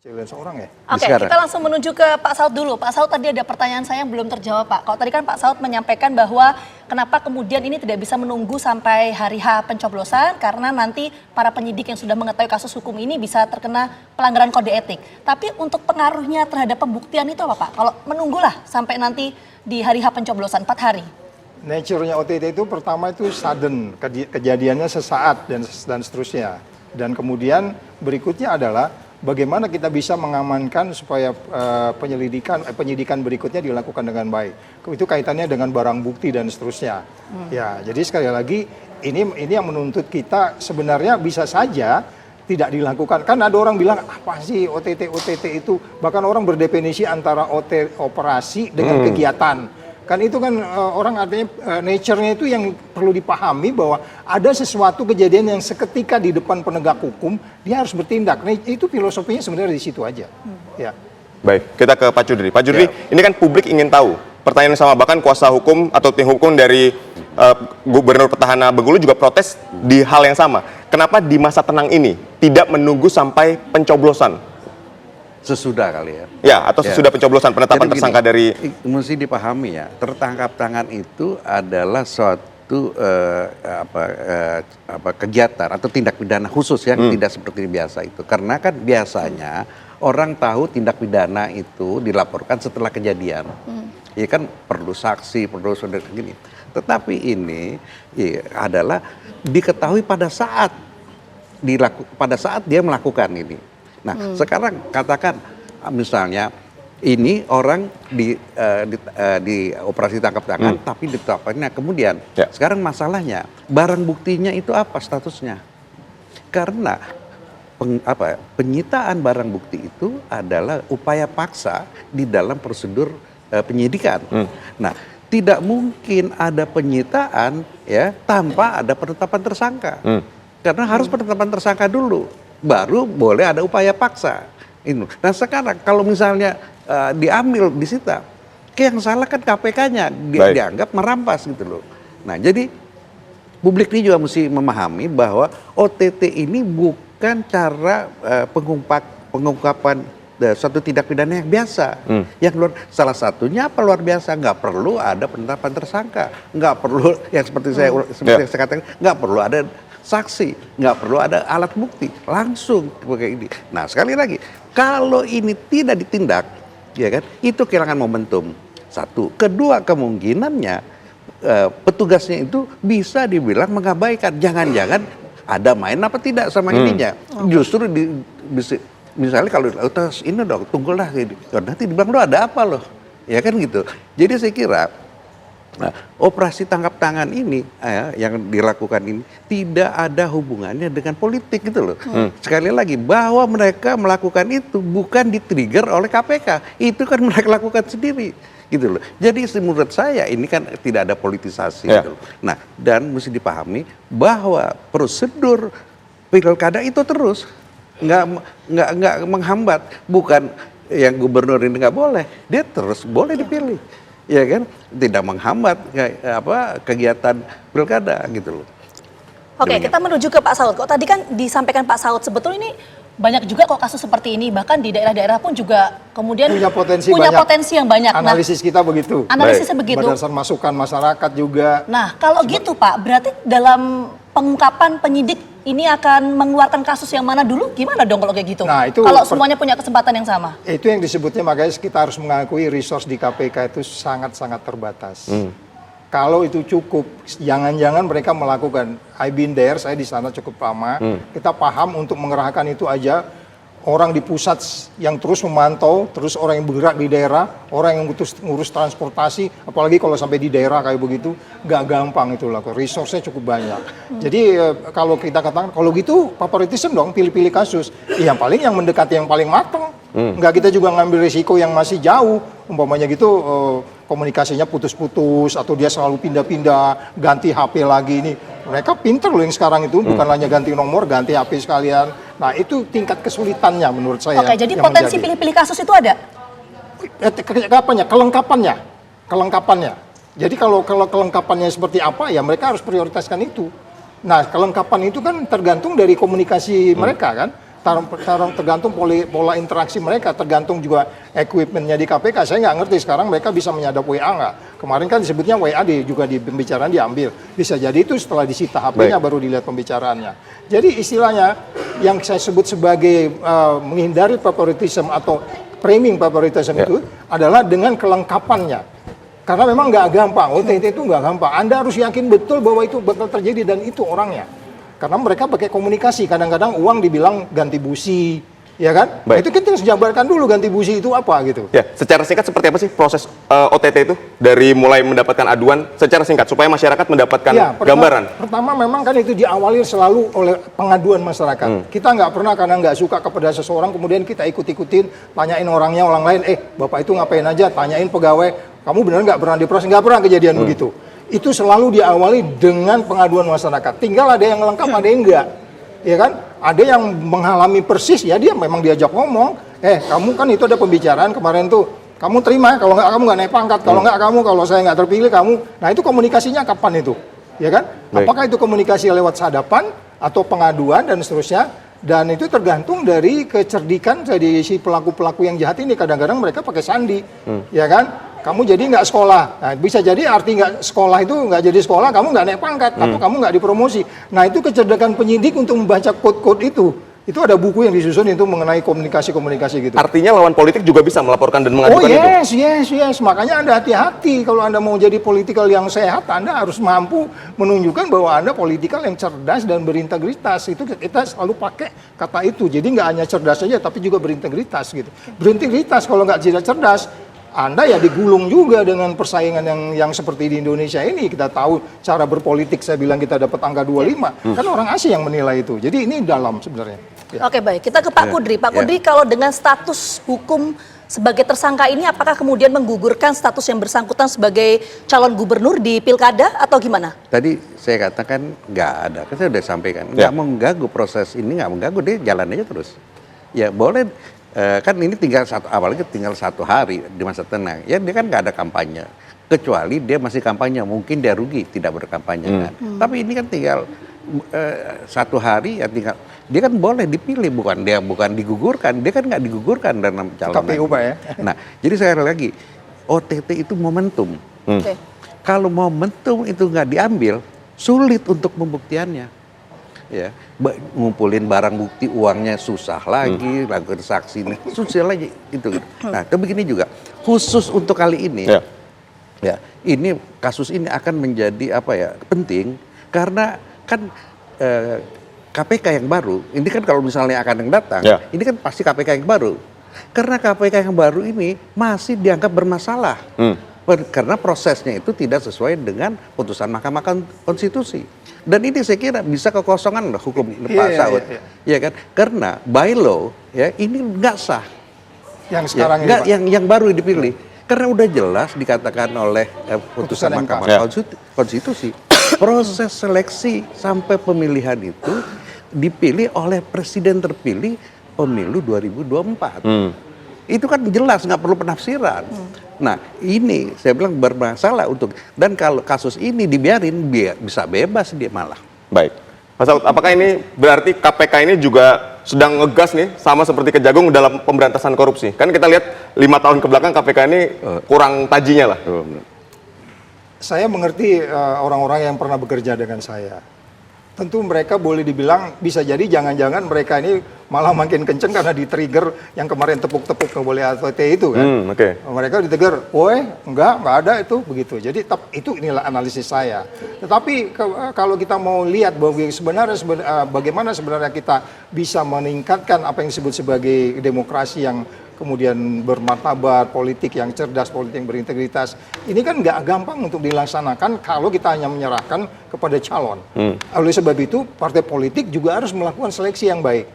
Seorang ya? Oke, kita langsung menuju ke Pak Saud dulu. Pak Saud, tadi ada pertanyaan saya yang belum terjawab, Pak. Kalau tadi kan Pak Saud menyampaikan bahwa kenapa kemudian ini tidak bisa menunggu sampai hari H pencoblosan karena nanti para penyidik yang sudah mengetahui kasus hukum ini bisa terkena pelanggaran kode etik. Tapi untuk pengaruhnya terhadap pembuktian itu apa, Pak? Kalau menunggulah sampai nanti di hari H pencoblosan 4 hari. Nature-nya OTT itu pertama itu sudden, kejadiannya sesaat dan seterusnya. Dan kemudian berikutnya adalah bagaimana kita bisa mengamankan supaya penyidikan berikutnya dilakukan dengan baik. Itu kaitannya dengan barang bukti dan seterusnya. Ya, jadi sekali lagi ini yang menuntut kita sebenarnya bisa saja tidak dilakukan. Kan ada orang bilang apa sih OTT itu, bahkan orang berdefinisi antara operasi dengan kegiatan. Kan itu kan orang artinya nature-nya itu yang perlu dipahami bahwa ada sesuatu kejadian yang seketika di depan penegak hukum dia harus bertindak. Nah, itu filosofinya sebenarnya di situ aja. Ya. Baik, kita ke Pak Judri. Pak Judri, ini kan publik ingin tahu. Pertanyaan yang sama, bahkan kuasa hukum atau tim hukum dari Gubernur Petahana Bengkulu juga protes di hal yang sama. Kenapa di masa tenang ini tidak menunggu sampai pencoblosan? Sesudah kali ya. Ya, atau sesudah pencoblosan penetapan tersangka dari... Mesti dipahami ya, tertangkap tangan itu adalah suatu kegiatan atau tindak pidana khusus yang tidak seperti biasa itu. Karena kan biasanya orang tahu tindak pidana itu dilaporkan setelah kejadian. Ya kan perlu saksi, perlu saudara gini. Tetapi ini adalah diketahui pada saat dia melakukan ini. Nah, sekarang katakan misalnya ini orang di operasi tangkap tangan tapi ditetapkannya kemudian. Sekarang masalahnya barang buktinya itu apa statusnya? Karena penyitaan barang bukti itu adalah upaya paksa di dalam prosedur penyidikan. Nah, tidak mungkin ada penyitaan ya tanpa ada penetapan tersangka. Karena harus penetapan tersangka dulu, baru boleh ada upaya paksa. Nah sekarang kalau misalnya diambil, disita, yang salah kan KPK-nya, dianggap merampas gitu loh. Nah jadi publik ini juga mesti memahami bahwa OTT ini bukan cara pengungkapan suatu tindak pidana yang biasa. Yang salah satunya apa luar biasa, nggak perlu ada penetapan tersangka, nggak perlu yang seperti saya katakan, nggak perlu ada saksi, nggak perlu ada alat bukti, langsung pakai ini. Nah sekali lagi, kalau ini tidak ditindak, ya kan, itu kehilangan momentum. Satu, kedua kemungkinannya petugasnya itu bisa dibilang mengabaikan. Jangan-jangan ada main apa tidak sama ininya. Justru misalnya kalau ini dong, tunggulah, nanti dibilang lo ada apa loh, ya kan gitu. Jadi saya kira. Nah, operasi tangkap tangan ini yang dilakukan ini tidak ada hubungannya dengan politik gitu loh. Sekali lagi bahwa mereka melakukan itu bukan di-trigger oleh KPK, itu kan mereka lakukan sendiri gitu loh. Jadi menurut saya ini kan tidak ada politisasi gitu loh. Nah, dan mesti dipahami bahwa prosedur pilkada itu terus nggak menghambat, bukan yang gubernur ini nggak boleh, dia terus boleh dipilih. Ya kan, tidak menghambat kegiatan pilkada gitu loh. Oke, kita menuju ke Pak Saud. Kok tadi kan disampaikan Pak Saud, sebetulnya ini banyak juga kok kasus seperti ini, bahkan di daerah-daerah pun juga kemudian punya potensi yang banyak. Analisis kita begitu. Analisisnya begitu. Berdasarkan masukan masyarakat juga. Nah, kalau gitu Pak, berarti dalam pengungkapan penyidik ini akan mengeluarkan kasus yang mana dulu? Gimana dong kalau kayak gitu? Nah, itu kalau semuanya punya kesempatan yang sama. Itu yang disebutnya, makanya kita harus mengakui resource di KPK itu sangat-sangat terbatas. Kalau itu cukup, jangan-jangan mereka melakukan. I've been there, saya di sana cukup lama. Kita paham untuk mengerahkan itu aja. Orang di pusat yang terus memantau, terus orang yang bergerak di daerah, orang yang ngurus transportasi, apalagi kalau sampai di daerah kayak begitu, gak gampang itu lah. Resource-nya cukup banyak. Jadi kalau kita katakan, kalau gitu favoritism dong, pilih-pilih kasus. Yang paling yang mendekati yang paling matang. Nggak kita juga ngambil risiko yang masih jauh. Umpamanya gitu komunikasinya putus-putus, atau dia selalu pindah-pindah, ganti HP lagi ini. Mereka pinter loh yang sekarang itu, bukan hanya ganti nomor, ganti HP sekalian. Nah itu tingkat kesulitannya menurut saya. Oke, jadi potensi pilih-pilih kasus itu ada? Kelengkapannya. Jadi kalau kelengkapannya seperti apa, ya mereka harus prioritaskan itu. Nah kelengkapan itu kan tergantung dari komunikasi mereka kan. tergantung pola interaksi mereka, tergantung juga equipmentnya di KPK. Saya nggak ngerti sekarang mereka bisa menyadap WA nggak? Kemarin kan disebutnya WA juga di pembicaraan diambil. Bisa jadi itu setelah disita HP-nya baru dilihat pembicaraannya. Jadi istilahnya yang saya sebut sebagai menghindari favoritism atau framing favoritism itu adalah dengan kelengkapannya. Karena memang nggak gampang, OTT itu nggak gampang. Anda harus yakin betul bahwa itu bakal terjadi dan itu orangnya. Karena mereka pakai komunikasi, kadang-kadang uang dibilang ganti busi, ya kan? Baik. Itu kita harus jabarkan dulu ganti busi itu apa gitu. Ya, secara singkat seperti apa sih proses OTT itu dari mulai mendapatkan aduan secara singkat supaya masyarakat mendapatkan gambaran? Pertama memang kan itu diawali selalu oleh pengaduan masyarakat. Kita nggak pernah karena nggak suka kepada seseorang kemudian kita ikut-ikutin, tanyain orangnya orang lain, bapak itu ngapain aja, tanyain pegawai, kamu benar nggak pernah diproses, nggak pernah kejadian begitu. Itu selalu diawali dengan pengaduan masyarakat. Tinggal ada yang lengkap, ada yang enggak. Ya kan? Ada yang mengalami persis, ya dia memang diajak ngomong, kamu kan itu ada pembicaraan kemarin tuh, kamu terima, kalau enggak kamu nggak naik pangkat, kalau enggak kamu, kalau saya nggak terpilih kamu. Nah itu komunikasinya kapan itu? Ya kan? Baik. Apakah itu komunikasi lewat sadapan atau pengaduan dan seterusnya? Dan itu tergantung dari kecerdikan dari si pelaku-pelaku yang jahat ini. Kadang-kadang mereka pakai sandi, ya kan? Kamu jadi nggak sekolah. Nah, bisa jadi arti nggak sekolah itu nggak jadi sekolah, kamu nggak naik pangkat, atau kamu nggak dipromosi. Nah, itu kecerdasan penyidik untuk membaca kode-kode itu. Itu ada buku yang disusun itu mengenai komunikasi-komunikasi gitu. Artinya lawan politik juga bisa melaporkan dan mengadukan itu? Yes. Makanya Anda hati-hati kalau Anda mau jadi politikal yang sehat, Anda harus mampu menunjukkan bahwa Anda politikal yang cerdas dan berintegritas. Itu kita selalu pakai kata itu. Jadi nggak hanya cerdas saja, tapi juga berintegritas gitu. Berintegritas kalau nggak tidak cerdas, Anda ya digulung juga dengan persaingan yang seperti di Indonesia ini. Kita tahu cara berpolitik, saya bilang kita dapat angka 25. Kan orang asing yang menilai itu. Jadi ini dalam sebenarnya. Ya. Oke, baik. Kita ke Pak Kudri. Pak Kudri, kalau dengan status hukum sebagai tersangka ini, apakah kemudian menggugurkan status yang bersangkutan sebagai calon gubernur di pilkada atau gimana? Tadi saya katakan nggak ada, kan saya sudah sampaikan. Nggak mengganggu proses ini, nggak mengganggu, dia jalan aja terus. Ya boleh, kan ini apalagi tinggal 1 hari di masa tenang. Ya dia kan nggak ada kampanye. Kecuali dia masih kampanye, mungkin dia rugi tidak berkampanye kan. Tapi ini kan tinggal 1 hari, ya tinggal dia kan boleh dipilih, bukan digugurkan, dia kan nggak digugurkan dalam calon. KPU Pak ya. Nah, jadi sekali lagi OTT itu momentum. Oke. Kalau momentum itu nggak diambil, sulit untuk pembuktiannya. Ya, ngumpulin barang bukti, uangnya susah lagi, lakukan saksi, susah lagi itu. Nah, tapi begini juga, khusus untuk kali ini, ya, ini kasus ini akan menjadi penting karena kan KPK yang baru, ini kan kalau misalnya akan yang datang, ini kan pasti KPK yang baru. Karena KPK yang baru ini masih dianggap bermasalah. Karena prosesnya itu tidak sesuai dengan putusan Mahkamah Konstitusi. Dan ini saya kira bisa kekosongan hukum Pak Saud. Ya kan? Karena by law ya ini nggak sah. Yang sekarang ini, Pak. Yang baru dipilih. Karena udah jelas dikatakan oleh putusan Mahkamah Konstitusi, proses seleksi sampai pemilihan itu dipilih oleh presiden terpilih pemilu 2024. Itu kan jelas, nggak perlu penafsiran. Nah ini saya bilang bermasalah dan kalau kasus ini dibiarin bisa bebas dia malah. Baik, Mas Saud, apakah ini berarti KPK ini juga sedang ngegas nih sama seperti Kejagung dalam pemberantasan korupsi? Kan kita lihat 5 tahun ke belakang KPK ini kurang tajinya lah. Saya mengerti orang-orang yang pernah bekerja dengan saya. Tentu mereka boleh dibilang bisa jadi jangan-jangan mereka ini malah makin kenceng karena di-trigger yang kemarin tepuk-tepuk nggak boleh OTT itu kan. Mereka di-trigger, woi enggak ada itu begitu. Jadi itu inilah analisis saya. Tetapi kalau kita mau lihat bahwa bagaimana sebenarnya kita bisa meningkatkan apa yang disebut sebagai demokrasi yang kemudian bermartabat, politik yang cerdas, politik yang berintegritas. Ini kan nggak gampang untuk dilaksanakan kalau kita hanya menyerahkan kepada calon. Oleh sebab itu, partai politik juga harus melakukan seleksi yang baik.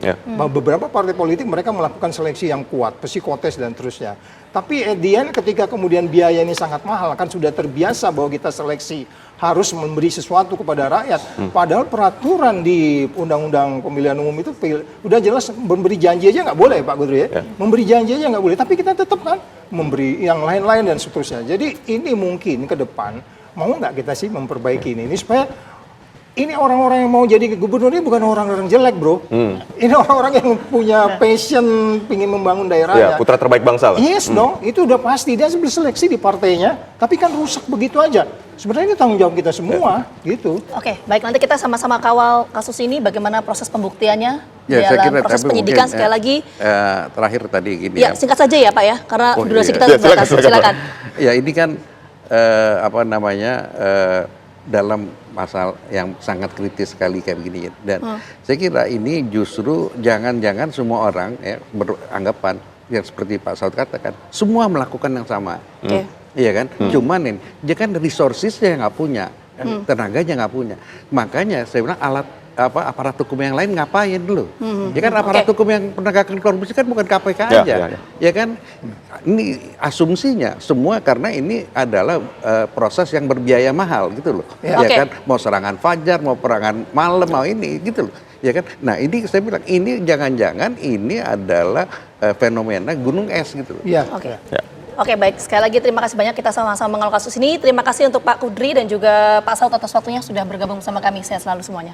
Beberapa partai politik mereka melakukan seleksi yang kuat, psikotes dan terusnya. Tapi at the end, ketika kemudian biaya ini sangat mahal, kan sudah terbiasa bahwa kita seleksi harus memberi sesuatu kepada rakyat. Padahal peraturan di Undang-Undang Pemilihan Umum itu udah jelas memberi janji aja nggak boleh Pak Kudri ya. Memberi janji aja nggak boleh, tapi kita tetap kan memberi yang lain-lain dan seterusnya. Jadi ini mungkin ke depan mau nggak kita sih memperbaiki ini supaya ini orang-orang yang mau jadi gubernur ini bukan orang-orang jelek, bro. Ini orang-orang yang punya passion, pingin membangun Ya, daerahnya. putra terbaik bangsa lah. Yes dong, itu udah pasti. Dia berseleksi di partainya, tapi kan rusak begitu aja. Sebenarnya ini tanggung jawab kita semua, gitu. Oke, baik, nanti kita sama-sama kawal kasus ini, bagaimana proses pembuktiannya Ya, saya dalam kira proses tapi penyidikan. mungkin, Sekali lagi, terakhir tadi gini ya singkat saja ya Pak ya, karena Oh, durasi iya. kita Ya, terbatas. silakan, Silakan. Ya ini kan apa namanya dalam masalah yang sangat kritis sekali kayak begini ya. Dan saya kira ini justru jangan-jangan semua orang ya beranggapan yang seperti Pak Saud katakan semua melakukan yang sama. Oke. Iya kan? Cuman ini dia kan resourcesnya nggak punya, tenaganya nggak punya. Makanya saya bilang aparat hukum yang lain ngapain dulu? Ya kan aparat Oke. hukum yang penegakan korupsi kan bukan KPK Ya, aja. ya. Ya kan, ini asumsinya semua karena ini adalah proses yang berbiaya mahal gitu loh. Ya. Ya Oke. kan, mau serangan fajar, mau perangan malam, mau ini gitu loh. Ya kan, nah ini saya bilang ini jangan-jangan ini adalah fenomena gunung es gitu loh. Iya. Oke. Ya. Oke, baik. Sekali lagi terima kasih banyak kita sama-sama mengawal kasus ini. Terima kasih untuk Pak Kudri dan juga Pak Saud atas waktunya sudah bergabung bersama kami. Sehat selalu semuanya.